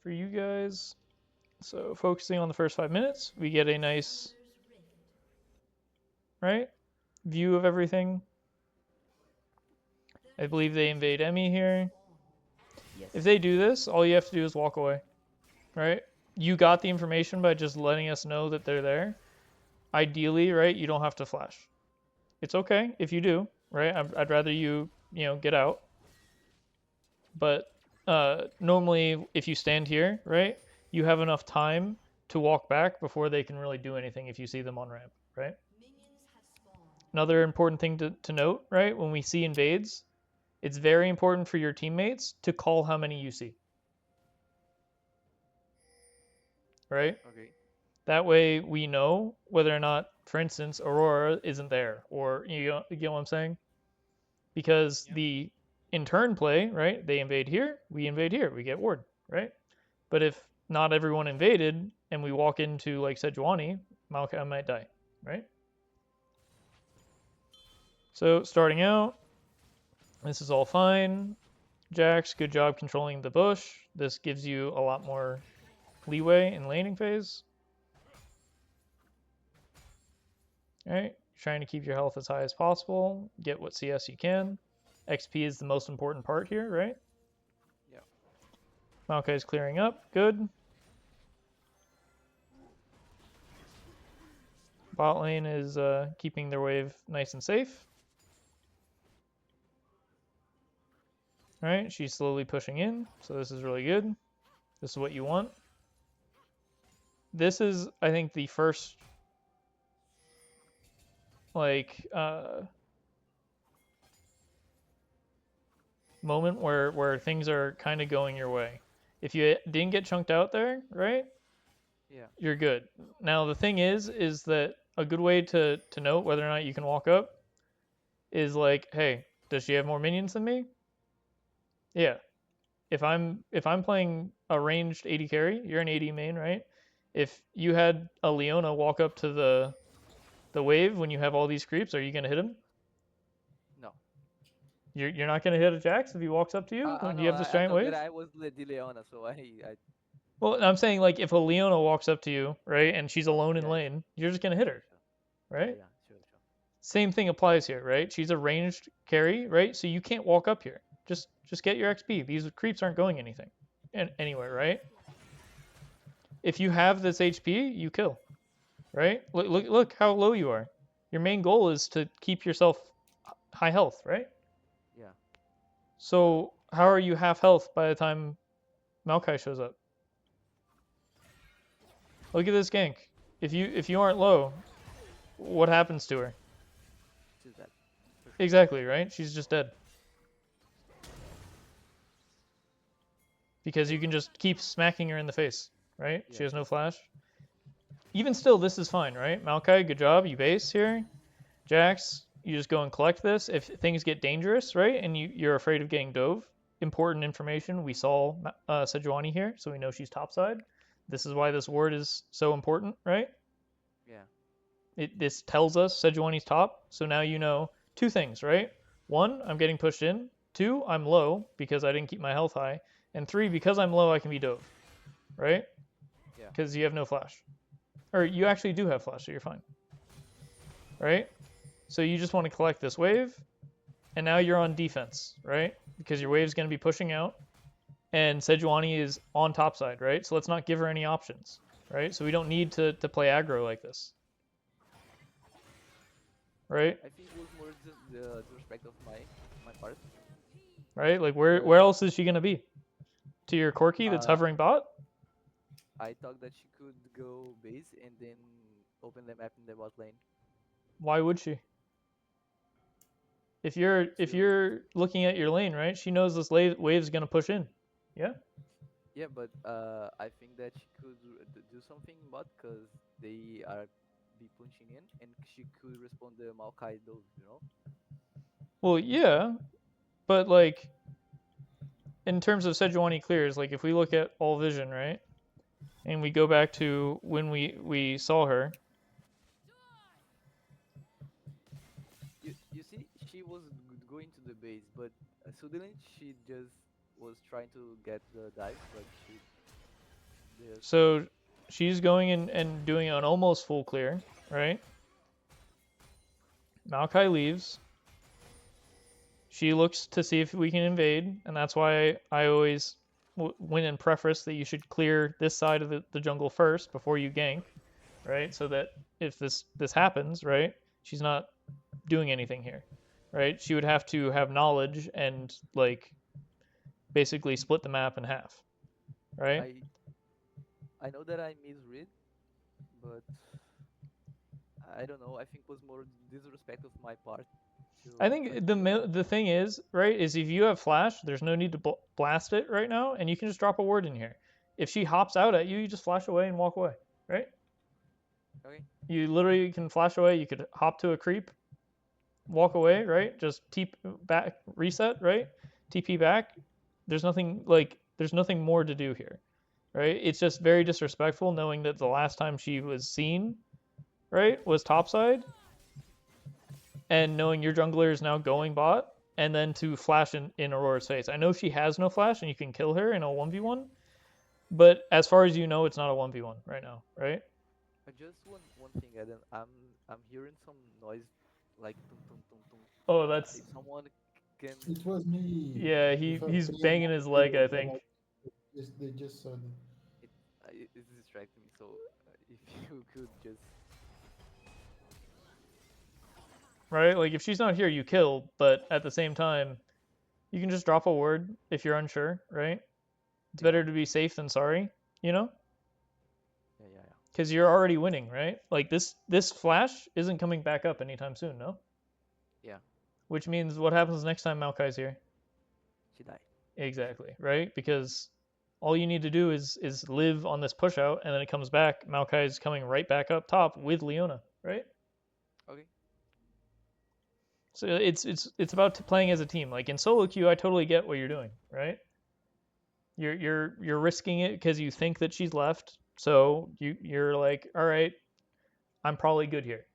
for you guys. So focusing on the first 5 minutes, we get a nice, right, view of everything. I believe they invade Emmy here. Yes. If they do this, all you have to do is walk away, right? You got the information by just letting us know that they're there. Ideally, right, you don't have to flash. It's okay if you do, right? I'd rather you get out. But normally, if you stand here, right, you have enough time to walk back before they can really do anything if you see them on ramp, right? Another important thing to note, right, when we see invades, it's very important for your teammates to call how many you see, right? Okay. That way we know whether or not, for instance, Aurora isn't there, or you get what I'm saying? Because the in turn play, right? They invade here, we get ward, right? But if not everyone invaded and we walk into like Sejuani, Maokai might die, right? So starting out, this is all fine. Jax, good job controlling the bush. This gives you a lot more leeway in laning phase. All right, trying to keep your health as high as possible. Get what CS you can. XP is the most important part here, right? Yeah. Maokai is clearing up. Good. Bot lane is keeping their wave nice and safe. All right, she's slowly pushing in, so this is really good. This is what you want. This is, I think, the first like moment where things are kind of going your way. If you didn't get chunked out there, right, Yeah. you're good. Now the thing is that a good way to note whether or not you can walk up is like, hey, does she have more minions than me? Yeah. If I'm playing a ranged AD carry, you're an AD main, right? If you had a Leona walk up to the wave when you have all these creeps, are you gonna hit him? No. You're not gonna hit a Jax if he walks up to you when you No. have this I giant thought that wave? I was the Leona, so I. Well, I'm saying like if a Leona walks up to you, right, and she's Oh alone in yeah. lane, you're just gonna hit Sure. her, Sure. Yeah. right? Yeah. Sure. Sure. Same thing applies here, right? She's a ranged carry, right? So you can't walk up here. Just get your XP. These creeps aren't going anything, anywhere, right? If you have this HP, you kill, right? Look how low you are. Your main goal is to keep yourself high health, right? Yeah. So how are you half health by the time Maokai shows up? Look at this gank. If you aren't low, what happens to her? She's that. For sure. Exactly, right? She's just dead. Because you can just keep smacking her in the face, right? She Yeah. has no flash. Even still, this is fine, right? Maokai, good job. You base here. Jax, you just go and collect this. If things get dangerous, right, and you're afraid of getting dove, important information. We saw Sejuani here, so we know she's topside. This is why this ward is so important, right? Yeah. This tells us Sejuani's top, so now you know two things, right? One, I'm getting pushed in. Two, I'm low because I didn't keep my health high. And three, because I'm low, I can be dove, right? Yeah. Because you have no flash. Or you actually do have flash, so you're fine, right? So you just want to collect this wave, and now you're on defense, right? Because your wave's going to be pushing out, and Sejuani is on top side, right? So let's not give her any options, right? So we don't need to play aggro like this, right? I think it was more the respect of my part. Right? Like where Cause else is she going to be? To your Corki that's uh hovering bot? I thought that she could go base and then open the map in the bot lane Why would she? If to. you're looking at your lane, right? She knows this wave's going to push in. Yeah? Yeah, but I think that she could do something in bot because they are be punching in, and she could respond the Maokai those, you know. Well, yeah, but like in terms of Sejuani clears, like if we look at all vision, right? And we go back to when we saw her. You see, she was going to the base, but suddenly she just was trying to get the dive, but she So she's going and doing an almost full clear, right? Maokai leaves. She looks to see if we can invade, and that's why I always win and preface that you should clear this side of the jungle first before you gank, right? So that if this happens, right, she's not doing anything here, right? She would have to have knowledge and like basically split the map in half, right? I know that I misread, but I don't know. I think it was more disrespect of my part to I try think to do that. the thing is, right, is if you have flash, there's no need to blast it right now, and you can just drop a ward in here. If she hops out at you, you just flash away and walk away, right? Okay. You literally can flash away. You could hop to a creep, walk away, right? Just TP back, reset, right? TP back. There's nothing more to do here, right? It's just very disrespectful knowing that the last time she was seen, right, was topside, and knowing your jungler is now going bot, and then to flash in Aurora's face. I know she has no flash and you can kill her in a 1v1, but as far as you know, it's not a 1v1 right now, right? Just one thing, Adam. I'm hearing some noise like tum tum tum tum. Oh, that's If someone can, It was me yeah. with a He's PM banging on his leg, table, I but think. they just saw them. it's distracting me. So if you could just, Right? Like if she's not here, you kill, but at the same time, you can just drop a word if you're unsure, right? It's yeah, better to be safe than sorry, you know? yeah. Because you're already winning, right? Like this flash isn't coming back up anytime soon, no? Yeah, Which means what happens next time Maokai's here? she died. Exactly, right? Because all you need to do is live on this push out, and then it comes back. Maokai's coming right back up top with Leona, right? Okay. So it's about playing as a team. Like in solo queue, I totally get what you're doing, right? You're risking it because you think that she's left, so you're like, all right, I'm probably good here.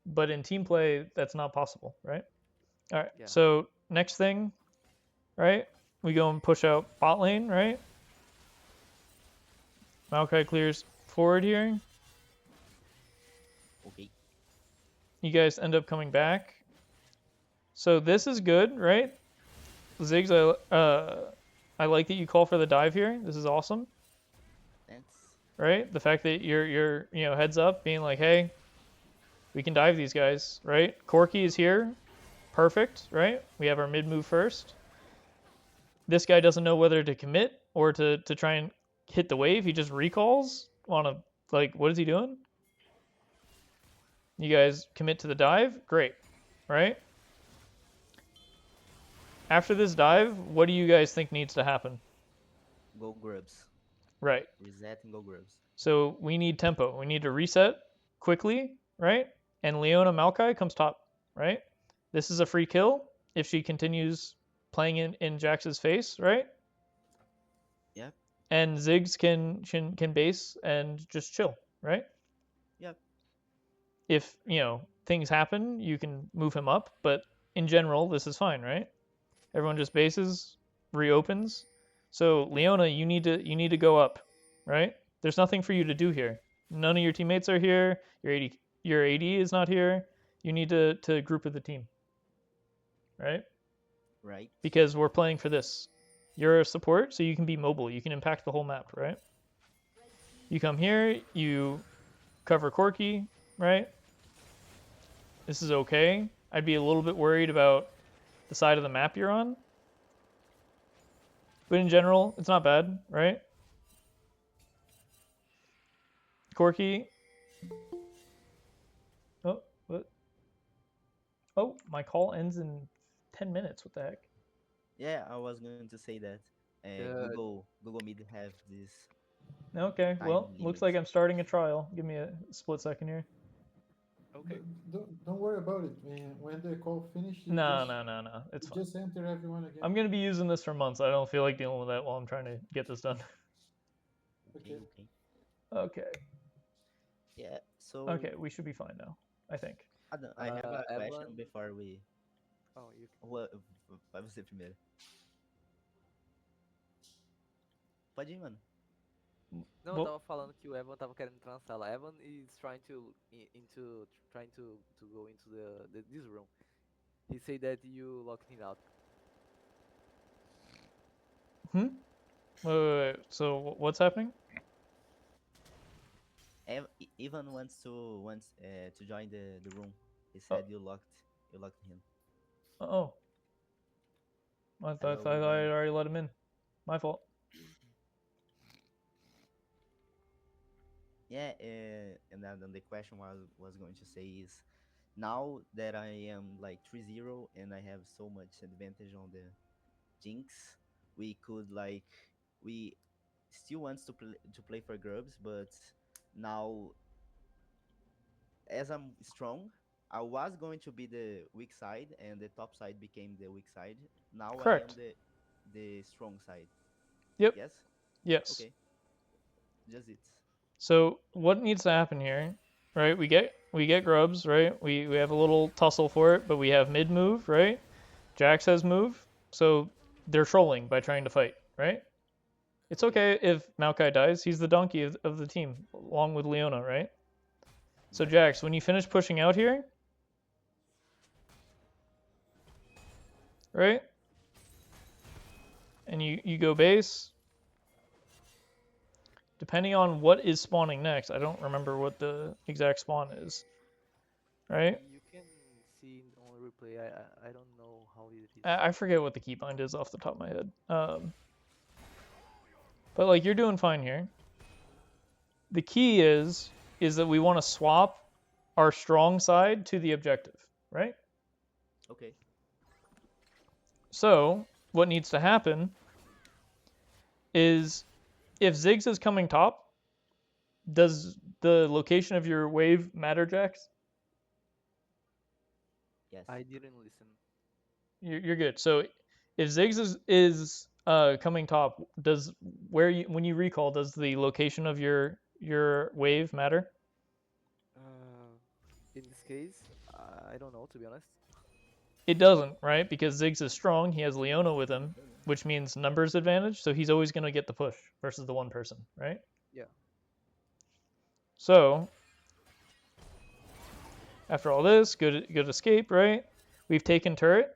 But in team play, that's not possible, right? All right. Yeah. So next thing, right? We go and push out bot lane, right? Maokai clears forward here. Okay. You guys end up coming back. So this is good, right? Ziggs, I like that you call for the dive here. This is awesome, Thanks. right? The fact that you're heads up, being like, hey, we can dive these guys, right? Corki is here, perfect, right? We have our mid move first. This guy doesn't know whether to commit or to try and hit the wave. He just recalls on a like, what is he doing? You guys commit to the dive, great, right? After this dive, what do you guys think needs to happen? Go grubs. Right. Reset and go grubs. So we need tempo. We need to reset quickly, right? And Leona Maokai comes top, right? This is a free kill if she continues playing in Jax's face, right? Yep. And Ziggs can base and just chill, right? Yep. If things happen, you can move him up, but in general, this is fine, right? Everyone just bases, reopens. So Leona, you need to go up, right? There's nothing for you to do here. None of your teammates are here. Your AD is not here. You need to group with the team, right? Right. Because we're playing for this. You're a support, so you can be mobile. You can impact the whole map, right? You come here, you cover Corki, right? This is okay. I'd be a little bit worried about the side of the map you're on. But in general, it's not bad, right? Corki. Oh, what? Oh, my call ends in 10 minutes. What the heck? Yeah, I was going to say that. The Google Meet have this Okay, time well, looks limit. like I'm starting a trial. Give me a split second here. okay. Don't worry about it, man. When the call finishes, No. It's fine. just enter everyone again. I'm gonna be using this for months. I don't feel like dealing with that while I'm trying to get this done. Okay. Okay. Okay. Okay. Yeah. So Okay, we should be fine now. I think. I have a question Evan. before we. Oh, you. Vai você primeiro. Pode ir, mano. Não, eu Well, tava falando que o Evan tava querendo entrar na sala. Evan is trying to trying to go into this room. He said that you locked him out. wait, wait. So what's happening? Ivan wants to join the room. He said you locked him. Oh, I Hello, thought I Ivan. already let him in. My fault. Yeah, and then the question was going to say is, now that I am like 3-0 and I have so much advantage on the Jinx, we could like we still wants to play for Grubs, but now as I'm strong, I was going to be the weak side and the top side became the weak side. Now I am Correct. the strong side. Yep. Yes? Yes. Okay. Just it. So what needs to happen here, right? We get grubs, right? We have a little tussle for it, but we have mid move, right? Jax has move, so they're trolling by trying to fight, right? It's okay if Maokai dies. He's the donkey of the team, along with Leona, right? So Yeah. Jax, when you finish pushing out here, right? And you go base. Depending on what is spawning next, I don't remember what the exact spawn is, right? You can see on replay. I don't know how it is. I forget what the keybind is off the top of my head. But like you're doing fine here. The key is that we want to swap our strong side to the objective, right? Okay. So what needs to happen is if Ziggs is coming top, does the location of your wave matter, Jax? Yes. I didn't listen. You're good. So if Ziggs is coming top, does when you recall, does the location of your wave matter? In this case, I don't know, to be honest. It doesn't, right? Because Ziggs is strong. He has Leona with him, which means numbers advantage. So he's always going to get the push versus the one person, right? Yeah. So after all this, good escape, right? We've taken turret.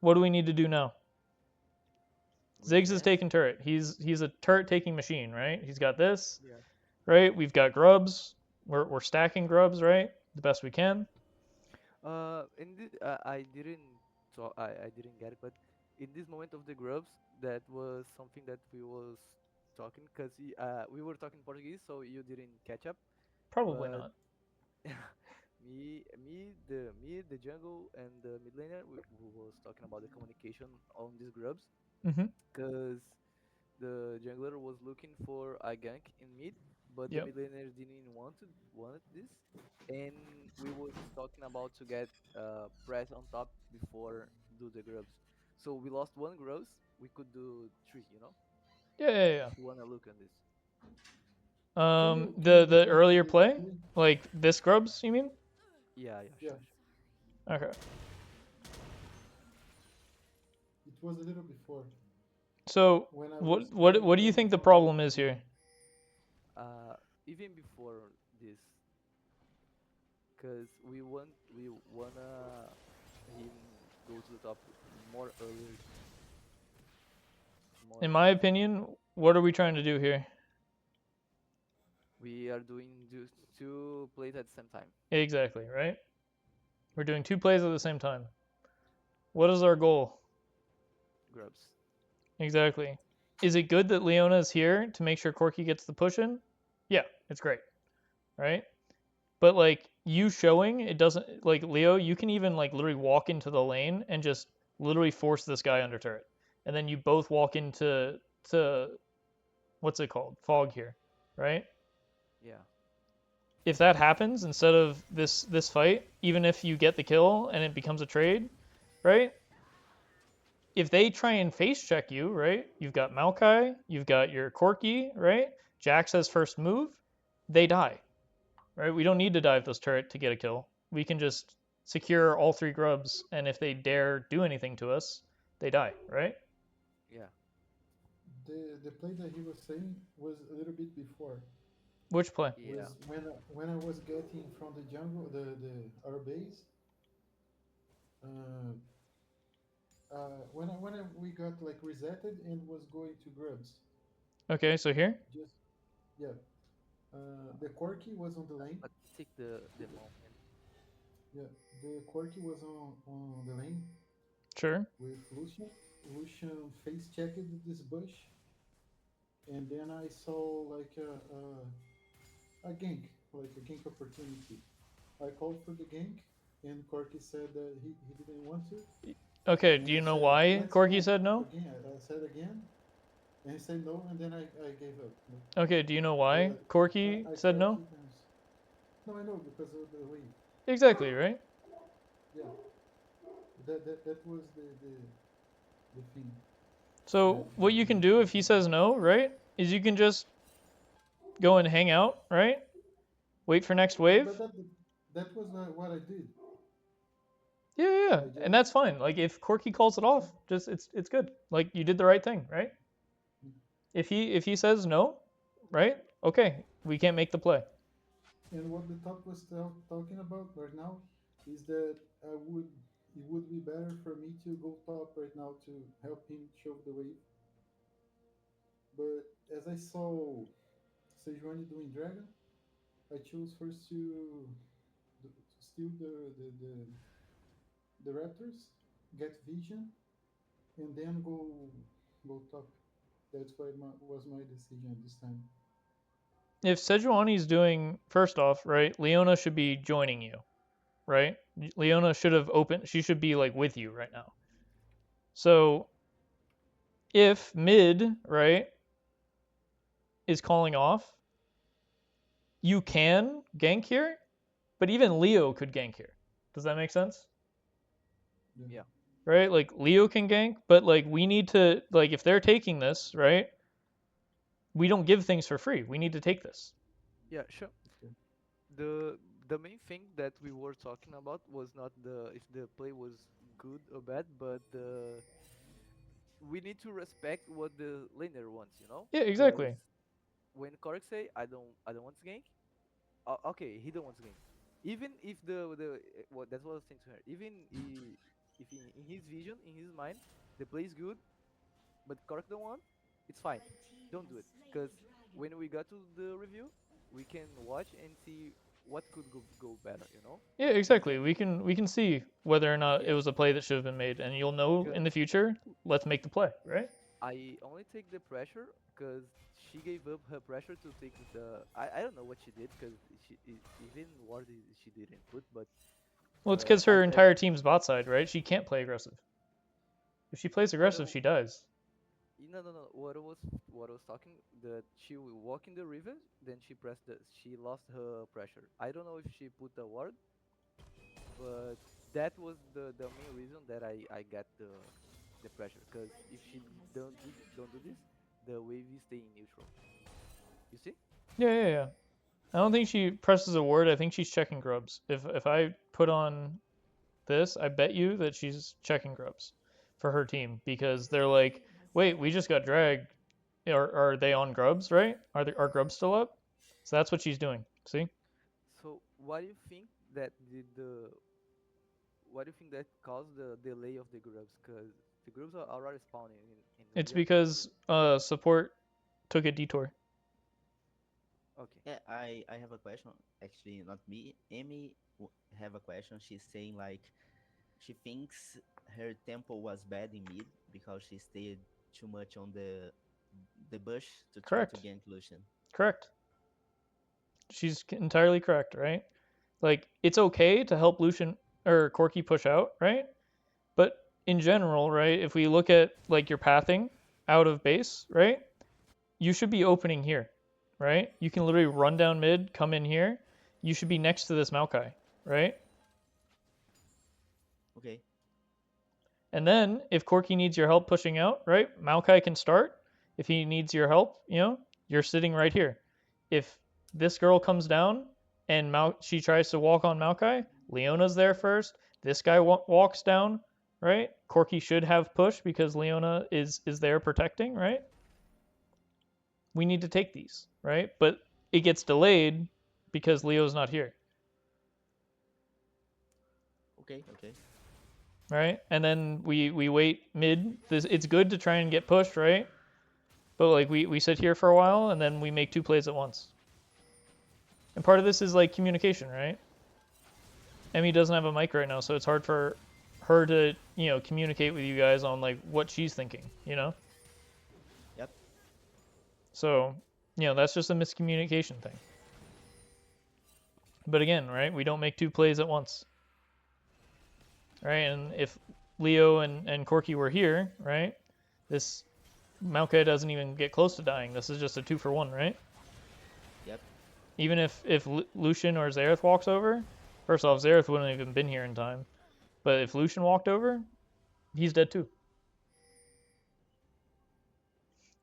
What do we need to do now? Ziggs is taking turret. He's a turret taking machine, right? He's got this, Yeah. right? We've got grubs. We're stacking grubs, right? The best we can. In this, I didn't I didn't get it, but in this moment of the grubs, that was something that we was talking, cause we were talking Portuguese, so you didn't catch up. Probably But not. the jungle and the mid laner, we was talking about the communication on these grubs, Mm-hmm. cause the jungler was looking for a gank in mid, but the Yep. mid laner didn't want this, and we was talking about to get press on top before do the grubs. So we lost one grubs, we could do three, you know. Yeah. If you wanna look at this. Can you The go into earlier the play, screen? like this grubs, you mean? Yeah, Yeah. sure. Okay. It was a little before So when I what was what playing what do you just think the before problem is here? Even before this, cause we wanna him go to the top more earlier. More In my opinion, what are we trying to do here? we are doing just two plays at the same time. Exactly, right? We're doing two plays at the same time. What is our goal? Grubs. Exactly. Is it good that Leona is here to make sure Corki gets the push in? Yeah, it's great. Right? But like you showing, it doesn't like Leo, you can even like literally walk into the lane and just literally force this guy under turret. And then you both walk into what's it called? Fog here, right? Yeah. If that happens instead of this fight, even if you get the kill and it becomes a trade, right? If they try and face check you, right? You've got Maokai, you've got your Corki, right? Jax has first move, they die, right? We don't need to dive this turret to get a kill. We can just secure all three grubs, and if they dare do anything to us, they die, right? Yeah. the play that he was saying was a little bit before. Which play? Yeah. Was when I was getting from the jungle, the our base. Uh, when we got like resetted and was going to grubs. Okay, so here. Just yeah. The Corki was on the lane. But take the moment. Yeah, the Corki was on the lane Sure. with Lucian. Lucian face checked this bush, and then I saw like a gank, like a gank opportunity. I called for the gank, and Corki said that he didn't want to, Okay, and do I you know said why let's Corky go said no? again. I said again, and he said no, and then I gave up. Okay, do you know why But Corky I said tried no? two times. No, I know because of the wave. Exactly, right? Yeah, that was the thing. So what you can do if he says no, right, is you can just go and hang out, right? Wait for next wave. But that was what I did. Yeah, I and just that's fine. Like if Corky calls it off, just it's good. Like you did the right thing, right? If he says no, right? Okay, we can't make the play. and what the talk was talking about right now is that it would be better for me to go top right now to help him show the way. But as I saw Sejuani doing dragon, I chose first to steal the raptors, get vision, and then go top. That's why was my decision this time. If Sejuani's doing first off, right, Leona should be joining you, right? Leona should have opened. She should be like with you right now. So if mid, right, is calling off, you can gank here, but even Leo could gank here. Does that make sense? Yeah. Right? Like Leo can gank, but like we need to like if they're taking this, right? We don't give things for free. We need to take this. Yeah, sure. Okay. The main thing that we were talking about was not the if the play was good or bad, but we need to respect what the laner wants, you know? Yeah, Because exactly. when Korg say I don't want to gank, okay, he don't want to gank. Even if the what that's what I was saying to her. Even if in his vision, in his mind, the play is good, but Korg don't want, it's fine. Don't do it. Because when we got to the review, we can watch and see what could go better, you know? Yeah, exactly. We can see whether or not it Yeah. was a play that should have been made, and you'll know in Because the future. Let's make the play, right? I only take the pressure because she gave up her pressure to take the. I don't know what she did because even word she didn't put, but Well, it's because I her bet entire team's bot side, right? She can't play aggressive. If she plays what aggressive, she dies. no. What I was talking that she will walk in the river, then she lost her pressure. I don't know if she put a word, but that was the main reason that I got the pressure because if she don't do this, the wave is staying neutral. You see? Yeah. I don't think she presses a word. I think she's checking grubs. If I put on this, I bet you that she's checking grubs for her team because they're like, wait, we just got dragged. Are they on grubs, right? Are grubs still up? So that's what she's doing. See? So what do you think that did the what do you think that caused the delay of the grubs? Because the grubs are already spawning in It's we are going because support took a detour. okay. Yeah, I have a question. Actually, not me. Amy have a question. She's saying like she thinks her tempo was bad in mid because she stayed too much on the bush to try to Correct. gank Lucian. Correct. She's entirely correct, right? Like it's okay to help Lucian or Corky push out, right? But in general, right, if we look at like your pathing out of base, right, you should be opening here, right? You can literally run down mid, come in here. You should be next to this Maokai, right? Okay. And then if Corky needs your help pushing out, right, Maokai can start. If he needs your help, you're sitting right here. If this girl comes down and she tries to walk on Maokai, Leona's there first. This guy walks down, right? Corky should have push because Leona is there protecting, right? we need to take these, right? But it gets delayed because Leo's not here, Okay, okay. right? And then we wait mid. It's good to try and get pushed, right? But like we sit here for a while and then we make 2 plays at once. And part of this is like communication, right? Emmy doesn't have a mic right now, so it's hard for her to, communicate with you guys on like what she's thinking, Yep. So, that's just a miscommunication thing. But again, right, we don't make 2 plays at once. Right? And if Leo and Corky were here, right, this Maokai doesn't even get close to dying. This is just a 2 for 1, right? Yep. Even if Lucian or Xerath walks over, first off, Xerath wouldn't have even been here in time. But if Lucian walked over, he's dead too.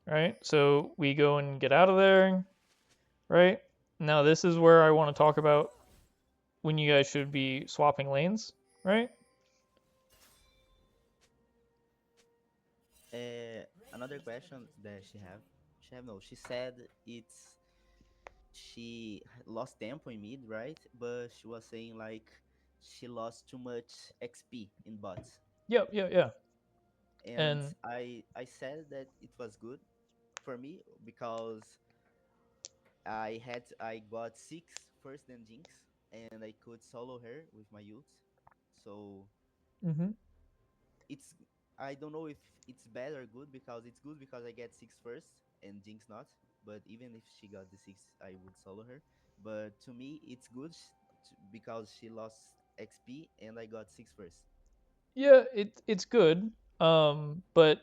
Right? So we go and get out of there. Right? Now this is where I want to talk about when you guys should be swapping lanes. Right? Another question that she said she lost tempo in mid, right? But she was saying like she lost too much XP in bots. Yeah. And And I said that it was good for me because I got 6 first than Jinx and I could solo her with my ult. So mhm. it's I don't know if it's bad or good because it's good because I get 6 first and Jinx not. But even if she got the 6, I would solo her. But to me, it's good because she lost XP and I got 6 first. Yeah, it's good. But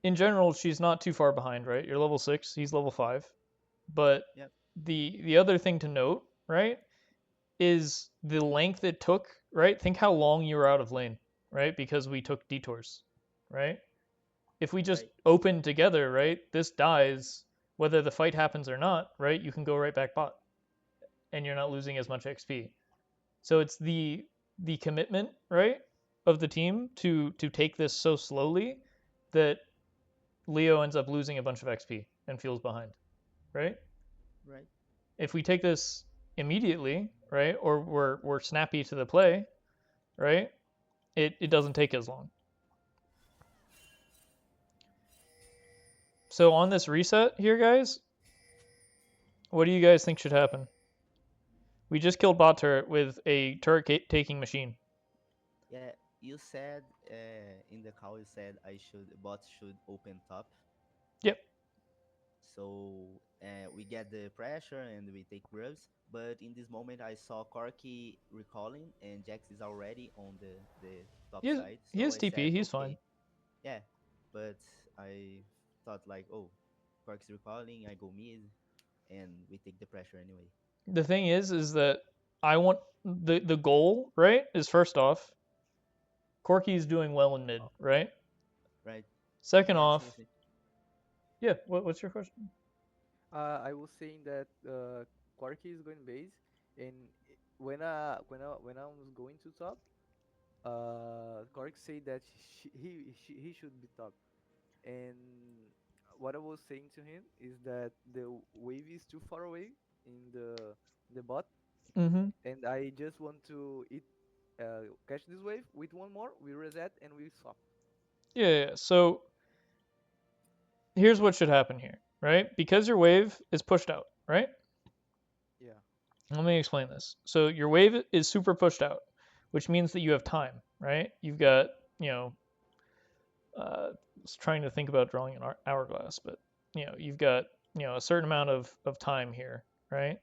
in general, she's not too far behind, right? You're level 6, he's level 5. But Yep. the other thing to note, right, is the length it took, right? Think how long you were out of lane, right? Because we took detours, right? If we just Right. open together, right, this dies whether the fight happens or not, right? You can go right back bot and you're not losing as much XP. So it's the commitment, right, of the team to take this so slowly that Leo ends up losing a bunch of XP and feels behind, right? Right. If we take this immediately, right, or we're snappy to the play, right, it doesn't take as long. So on this reset here, guys, what do you guys think should happen? We just killed bot turret with a turret taking machine. Yeah, you said in the call you said bots should open top. Yep. So we get the pressure and we take grubs. But in this moment, I saw Corky recalling and Jax is already on the top side. He So has I TP. said, He's okay, fine. yeah. But I thought like, oh, Corky's recalling, I go mid, and we take the pressure anyway. The thing is that I want the goal, right, is first off, Corky's doing well in mid, right? Right. Second Yeah, off, same thing. yeah. What's your question? I was saying that Corky is going base, and when I was going to top, Cork said that he should be top, and what I was saying to him is that the wave is too far away in the bot, Mm-hmm. and I just want to catch this wave with one more. We reset and we swap. Yeah. So here's what should happen here, right? Because your wave is pushed out, right? Yeah. Let me explain this. So your wave is super pushed out, which means that you have time, right? You've got, I was trying to think about drawing an hourglass, but you've got, a certain amount of time here, right?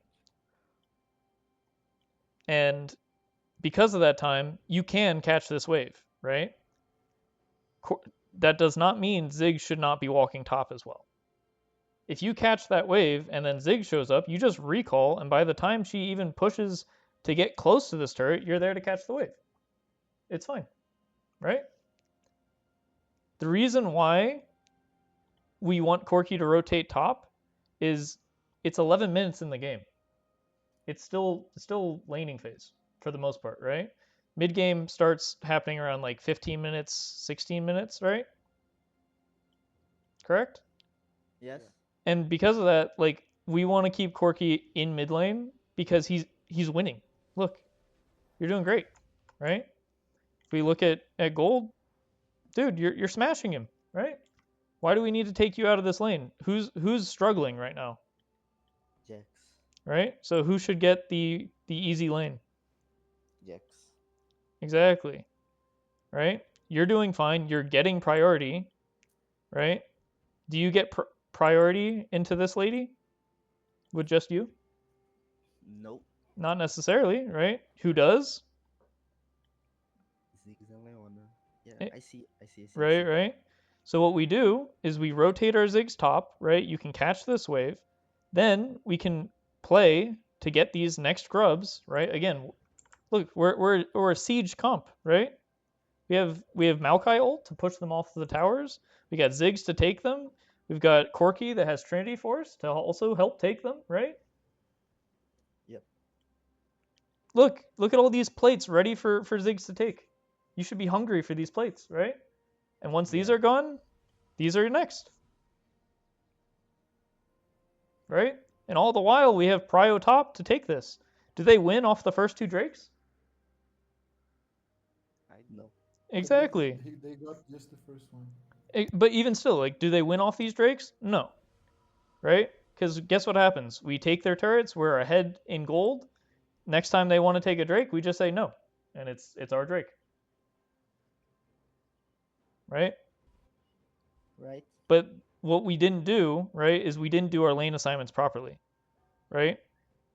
And because of that time, you can catch this wave, right? That does not mean Zig should not be walking top as well. If you catch that wave and then Zig shows up, you just recall, and by the time she even pushes to get close to this turret, you're there to catch the wave. It's fine, right? The reason why we want Corky to rotate top is it's 11 minutes in the game. It's still laning phase for the most part, right? Mid game starts happening around like 15 minutes, 16 minutes, right? Correct? Yes. Yeah. And because of that, like we want to keep Corki in mid lane because he's winning. Look, you're doing great, right? If we look at gold, dude, you're smashing him, right? Why do we need to take you out of this lane? Who's struggling right now, Jax. right? So who should get the easy lane? Jax. Exactly, right? You're doing fine. You're getting priority, right? Do you get priority into this lady with just you? Nope. Not necessarily, right? Who does? Ziggs and Leona. Yeah, Eh, I see. I see. I see. I Right, see. right. So what we do is we rotate our Ziggs top, right? You can catch this wave. Then we can play to get these next grubs, right? Again, look, we're a siege comp, right? We have Maokai ult to push them off the towers. We got Ziggs to take them. We've got Corki that has Trinity Force to also help take them, right? Yep. Look at all these plates ready for Ziggs to take. You should be hungry for these plates, right? And once these Yeah. are gone, these are next. Right? And all the while we have Prio top to take this. Do they win off the first two Drakes? I No. Exactly. They got just the first one. But even still, like, do they win off these Drakes? No. Right? Because guess what happens? We take their turrets, we're ahead in gold. Next time they want to take a Drake, we just say no. And it's our Drake. Right? Right. But what we didn't do, right, is we didn't do our lane assignments properly. Right?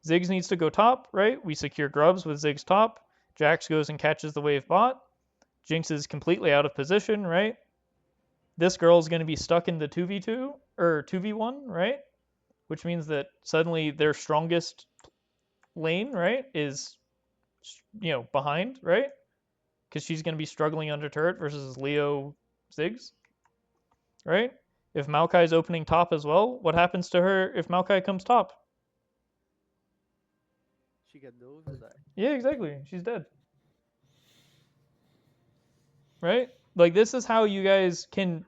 Ziggs needs to go top, right? We secure grubs with Ziggs top. Jax goes and catches the wave bot. Jinx is completely out of position, right? This girl's going to be stuck in the 2v2 or 2v1, right? Which means that suddenly their strongest lane, right, is behind, right? Because she's going to be struggling under turret versus Leo Ziggs, right? If Maokai's opening top as well, what happens to her if Maokai comes top? She got those and die. Yeah, exactly. She's dead. Right? Like, this is how you guys can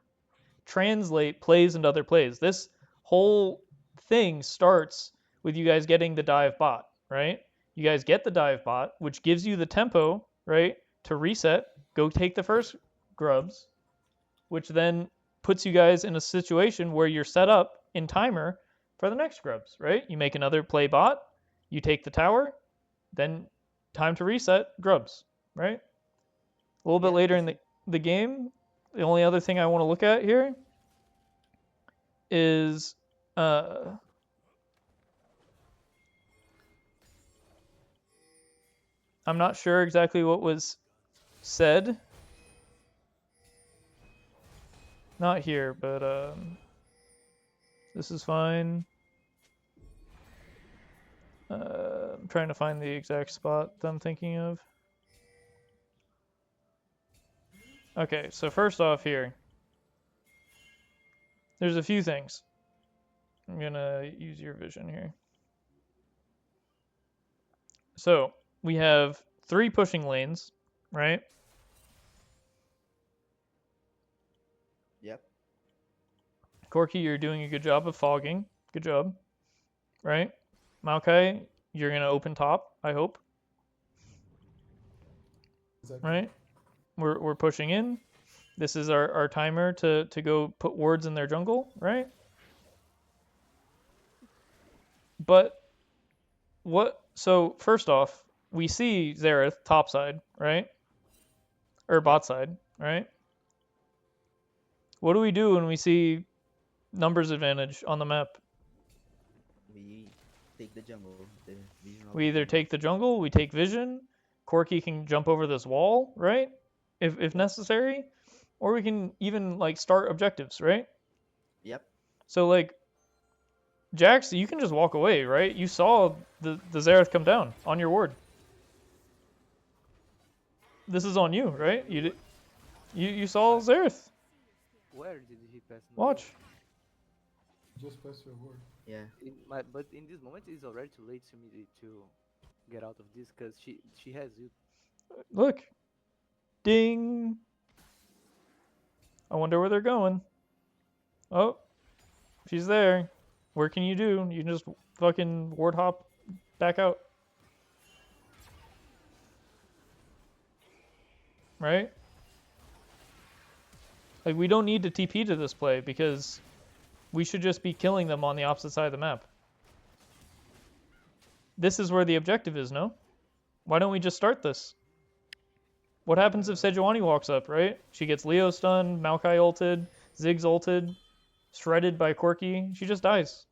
translate plays into other plays. This whole thing starts with you guys getting the dive bot, right? You guys get the dive bot, which gives you the tempo, right, to reset, go take the first grubs, which then puts you guys in a situation where you're set up in timer for the next grubs, right? You make another play bot, you take the tower, then time to reset, grubs, right? A little bit Yeah, later I in see. the game, the only other thing I want to look at here is I'm not sure exactly what was said. Not here, but this is fine. I'm trying to find the exact spot that I'm thinking of. Okay, so first off here, there's a few things. I'm gonna use your vision here. So we have 3 pushing lanes, right? Yep. Corki, you're doing a good job of fogging. Good job. Right? Maokai, you're gonna open top, I hope. Exactly. Right? We're pushing in. This is our timer to go put wards in their jungle, right? But so first off, we see Xerath top side, right? Or bot side, right? What do we do when we see numbers advantage on the map? We take the jungle. The vision of We the either jungle. take the jungle, we take vision, Corki can jump over this wall, right? If necessary, or we can even like start objectives, right? Yep. So like Jax, you can just walk away, right? You saw the Xerath come down on your ward. This is on you, right? You saw Xerath. Where did he pass? Watch. Just pass your word. Yeah. But in this moment, it's already too late to me to get out of this because she has you. Look. Ding. I wonder where they're going. Oh, she's there. What can you do? You can just fucking ward hop back out. Right? Like, we don't need to TP to this play because we should just be killing them on the opposite side of the map. This is where the objective is, no? Why don't we just start this? What happens if Sejuani walks up, right? She gets Leo stunned, Maokai ulted, Ziggs ulted, shredded by Corki. She just dies.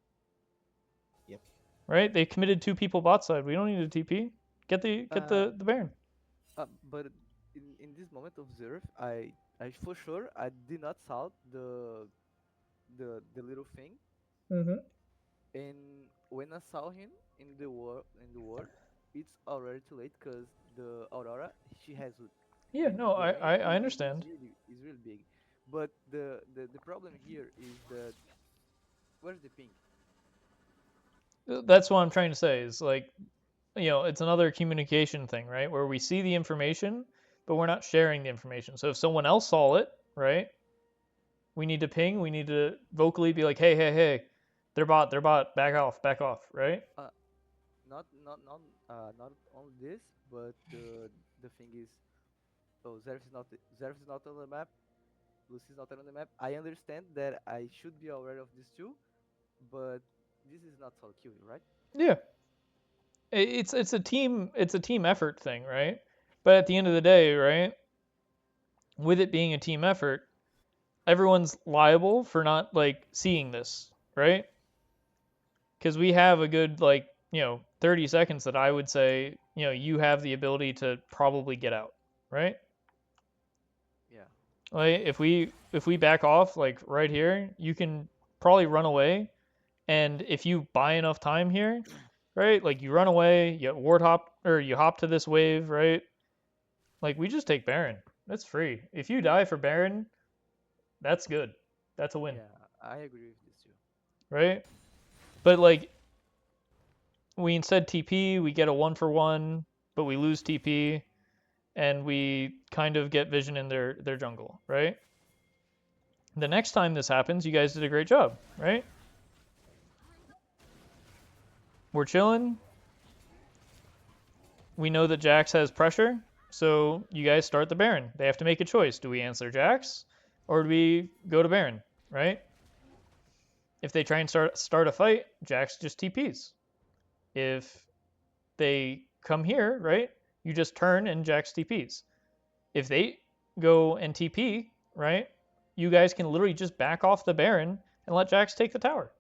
Yep. Right? They committed 2 people bot side. We don't need a TP. Get the Baron. But in this moment of Zerf, I for sure I did not saw the little thing, Mm-hmm. and when I saw him in the war, it's already too late because the Aurora, she has ult. Yeah, And no, the range I understand. is really big. But the problem here is that where's the ping? That's what I'm trying to say is like, you know, it's another communication thing, right? Where we see the information, but we're not sharing the information. So if someone else saw it, right? We need to ping, we need to vocally be like, hey, hey, hey, they're bot, back off, right? Not only this, but the thing is, oh, Zerf is not on the map. Lucy is not on the map. I understand that I should be aware of this too, but this is not solo queuing, right? Yeah. It's a team effort thing, right? But at the end of the day, right? With it being a team effort, everyone's liable for not like seeing this, right? Because we have a good like, you know, 30 seconds that I would say, you know, you have the ability to probably get out, right? Yeah. Like if we back off like right here, you can probably run away, and if you buy enough time here, right? Like you run away, you ward hop or you hop to this wave, right? Like we just take Baron. That's free. If you die for Baron, that's good. That's a win, Yeah, I agree with this too. right? But like we instead TP, we get a 1-for-1, but we lose TP, and we kind of get vision in their jungle, right? The next time this happens, you guys did a great job, right? We're chilling. We know that Jax has pressure, so you guys start the Baron. They have to make a choice. Do we answer Jax, or do we go to Baron, right? If they try and start a fight, Jax just TPs. If they come here, right, you just turn and Jax TPs. If they go and TP, right, you guys can literally just back off the Baron and let Jax take the tower.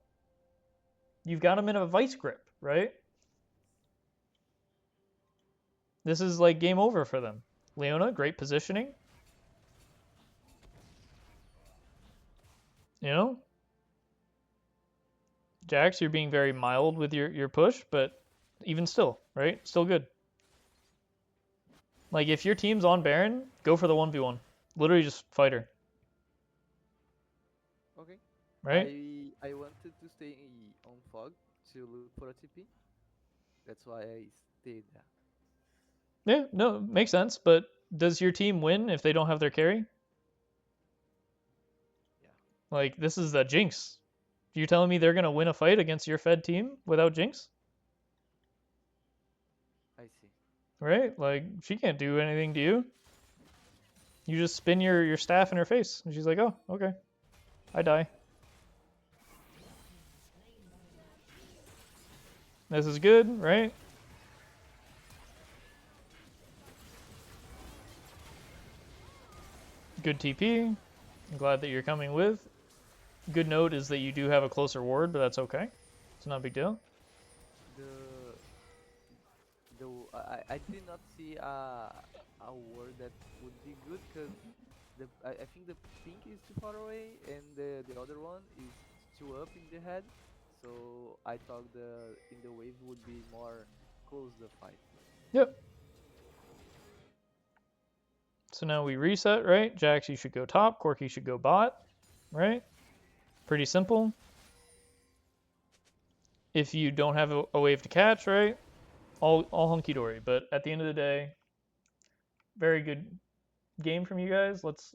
You've got him in a vice grip, right? This is like game over for them. Leona, great positioning. You know? Jax, you're being very mild with your push, but even still, right? Still good. Like, if your team's on Baron, go for the 1v1. Literally just fight her. Okay. Right? I wanted to stay on Fog to look for a TP. That's why I stayed there. Yeah, no, makes sense. But does your team win if they don't have their carry? Yeah. Like, this is the Jinx. You telling me they're going to win a fight against your Fed team without Jinx? I see. Right? Like, she can't do anything to you. You just spin your staff in her face, and she's like, oh, okay. I die. This is good, right? Good TP. I'm glad that you're coming with. Good note is that you do have a closer ward, but that's okay. It's not a big deal. I did not see a word that would be good because I think the pink is too far away and the other one is too up in the head, so I thought in the wave would be more close the fight. Yep. So now we reset, right? Jax, you should go top. Corki should go bot, right? Pretty simple. If you don't have a wave to catch, right? All hunky-dory. But at the end of the day, very good game from you guys. Let's